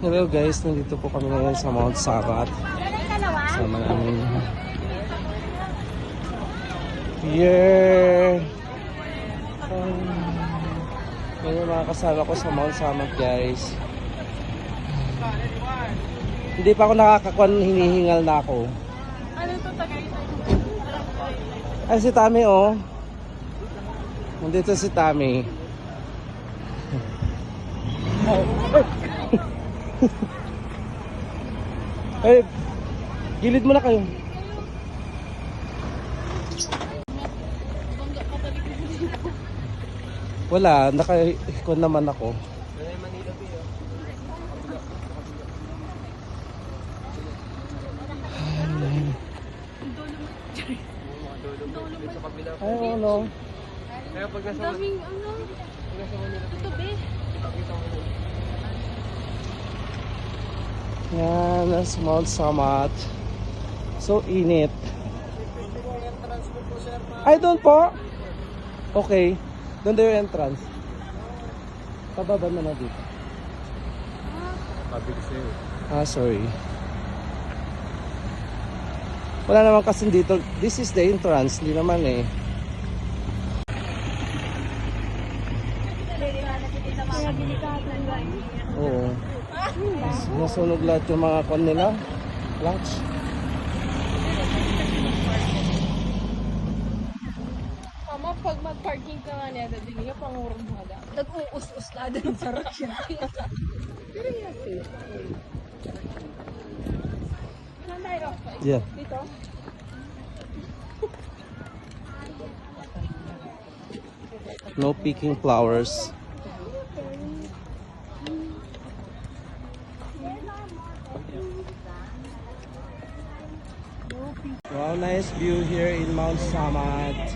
Hello guys, nandito po kami ngayon sa Mount Sabat. Sama namin. Yeah! Yan yung mga kasama ko sa Mount Sabat guys. Hindi pa ako nakakakuan, hinihingal na ako. Ano to tagay? Ay si Tami oh. Nandito si Tami. Ay, gilid mo na kayo. Wala, naka-ikon naman ako. Ay, ano? Kaya pag nasa daming ano? Tutubi. Yan, nasa Mount Samat. So init. Ay, doon po? Okay. Doon daw yung entrance. Pababa na na dito. Ah, sorry. Wala naman kasi dito. This is the entrance. Hindi naman eh. Oo. Nasunog lahat yung mga kon nila. Lunch. Mama, pag mag-parking ka nga niya, hindi ka pangurong mga dami. Nag-uus-us na din sa Russia. Pero yun, saan tayo? Yeah. Dito? No picking flowers. Wow, nice view here in Mount Samat.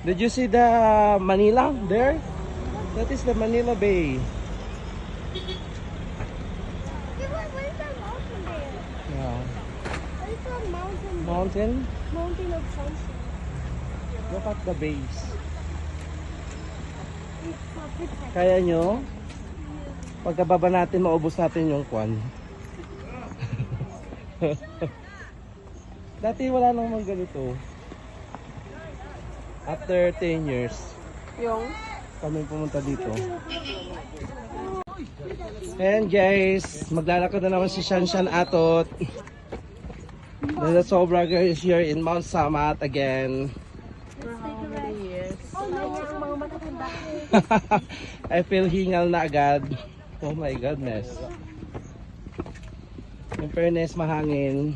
Did you see the Manila there? That is the Manila Bay. Where's that mountain there? Yeah. Where's that mountain? Mountain. Mountain of sunshine. Look at the base. Kaya nyo? Pagkababa natin, maubos natin yung kwan. Dati wala namang ganito. After 10 years, Yung? kami pumunta dito. And guys, maglalakad na naman si Shanshan Atot. The Soul Brother is here in Mount Samat again. Oh no, mga matatanda. I feel hingal na agad. Oh my goodness. In fairness, mahangin.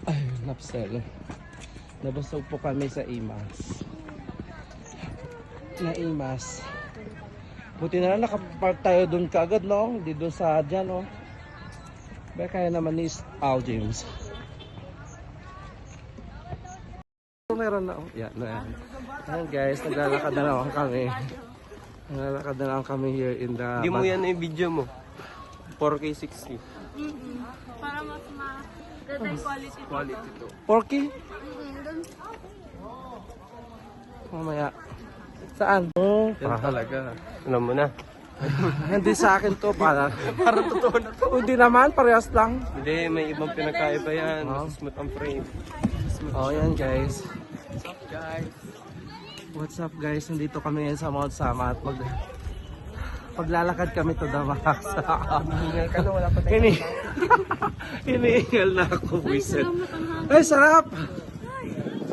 Ay, napsel. Nabusog po kami sa Imas. Na Imas. Buti na lang nakapark tayo doon kaagad, no? Hindi doon sa dyan, no? Baya kaya naman ni Al James. Meron na, oh. Yan, yan. Ayan guys, naglalakad na naman kami. Naglalakad na naman kami here in the... Hindi mo yan yung video mo. 4K 60. Para mas ma-ganda quality. Quality to. Porky? Mamaya. Saan? Oh, Yan talaga. Alam mo na. hindi sa akin to para. Parang totoo na to. Hindi naman, parehas lang. Hindi, may ibang pinagkaiba yan. Oh. Mas smooth ang frame. Oh, yan guys. What's up guys? What's up guys? Nandito kami ngayon sa Mount Samat. Paglalakad kami to the max. Hingal ka na, wala pa tayo. Hinihingal na ako, buisit. Ay, sarap!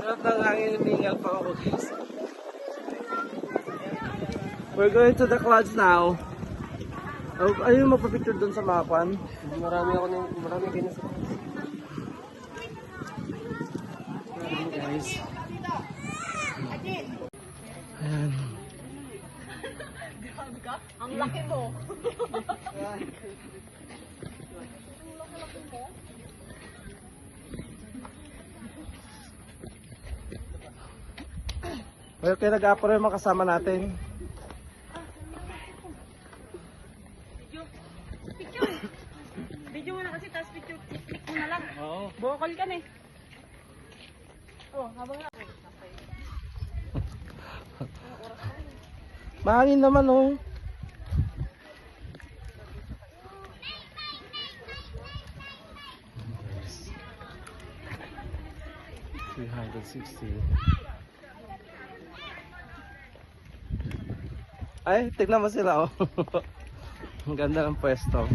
Sarap ng hangin, hinihingal pa ako guys. We're going to the clouds now. Ayun, magpa-picture dun sa mapan. Marami kayo na sa... Guys. Ayan. Ang laki mo. Well, kaya nag-apuro yung mga kasama natin. Video mo na kasi, tapos picture, click mo na lang. Oo. Bukol ka na eh. Oh, habang na. Mahangin naman oh. Yes. 360. Ay, tignan mo sila oh. Ang ganda ng pwesto.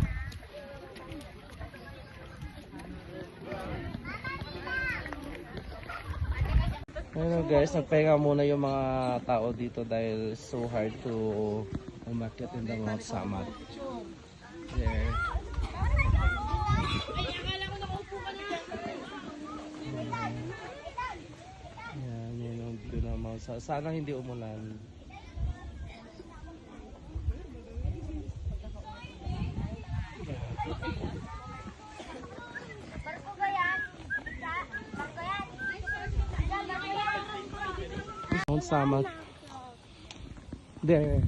Ayun guys, nagpahinga muna yung mga tao dito dahil so hard to umakyat in the Mount Samat. There. Ayan, yun yung view ng Mount Samat. Sana hindi umulan. Mount Samat. There.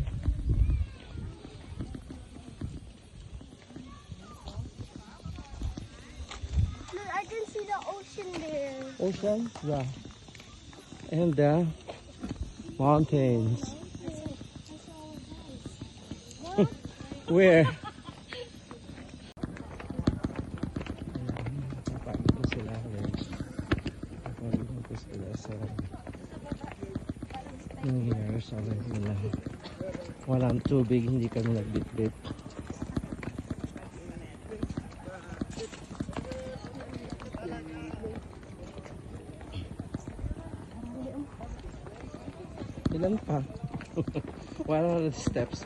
Look, I can see the ocean there. Ocean? Yeah. And the mountains. Where? Napagod na sila. Napagod na sila sa nangyayari sa akin nila. Walang tubig, hindi kami nagbitbit. Ilan pa? Wala na steps.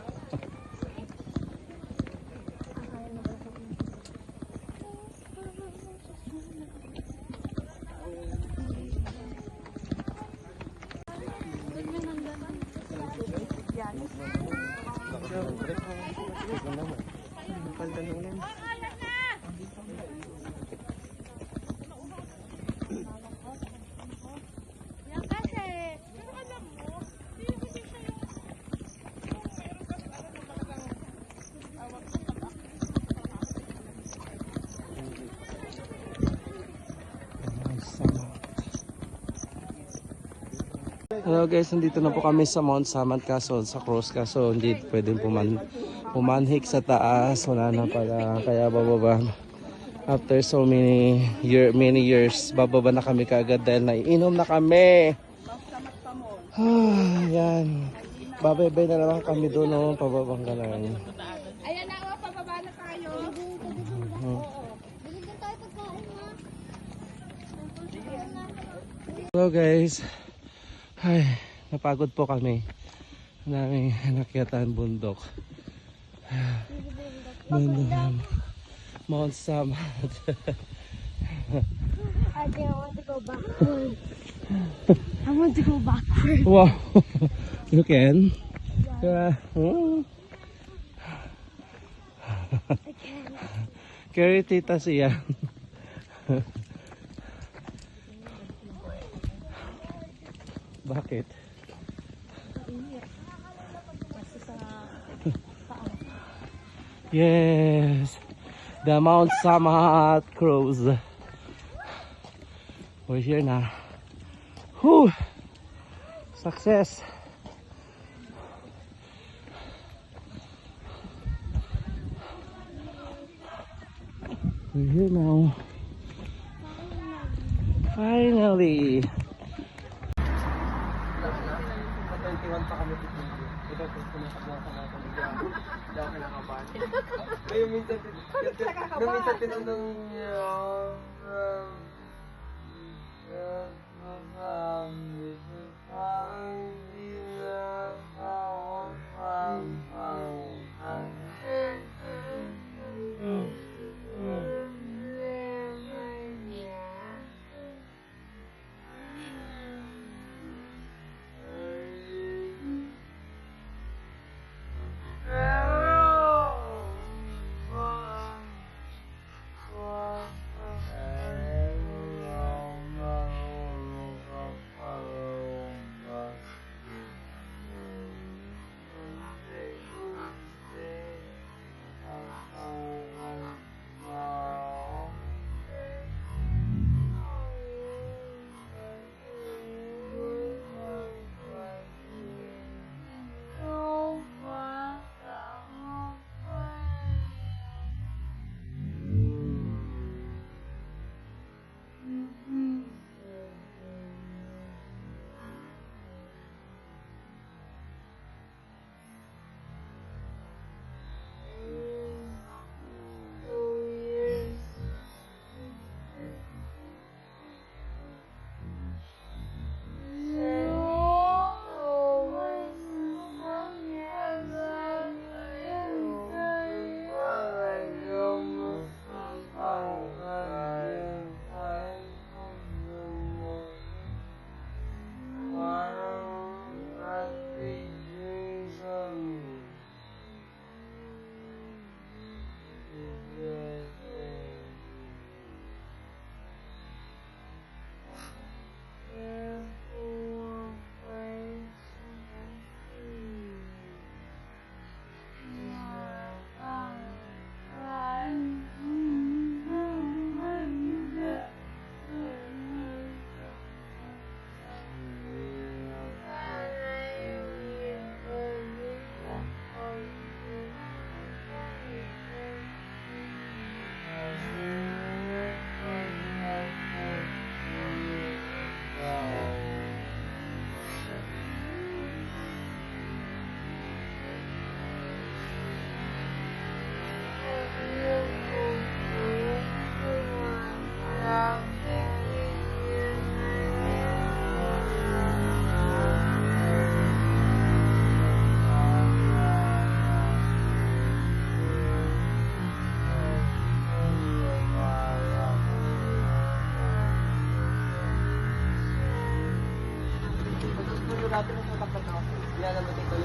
Hello guys, nandito na po kami sa Mount Samat kaso sa cross kaso hindi pwedeng pumanhik sa taas, wala na pala kaya bababa. After so many years, bababa na kami kaagad dahil naiinom na kami. Yan. Babay-bay na lang kami doon, no? Pababang ka lang. Ayan na, pababa na tayo. Binigyan tayo pagkain ha. Hello guys. Ay, napagod po kami. Naming nakyatan bundok. Bundok. Mount Samat. I don't want to go backward. I want to go backward. Wow. You can? Yeah. Oh. I can't. Carry tita siya. Bakit? Yes. The Mount Samat Cruise. We're here now. Whew. Success. We're here now. Finally. 21 pa kami dito. Ito po pinakabuha ka natin. Hindi ako kinakabahan. May minsan tinanong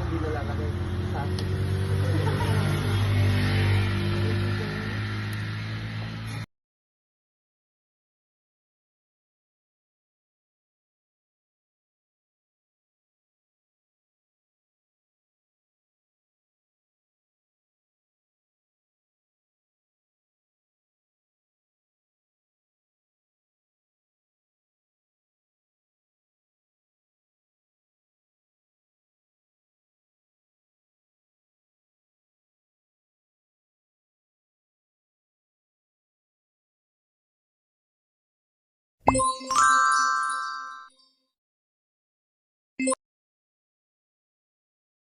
hindi na lang kami sa akin.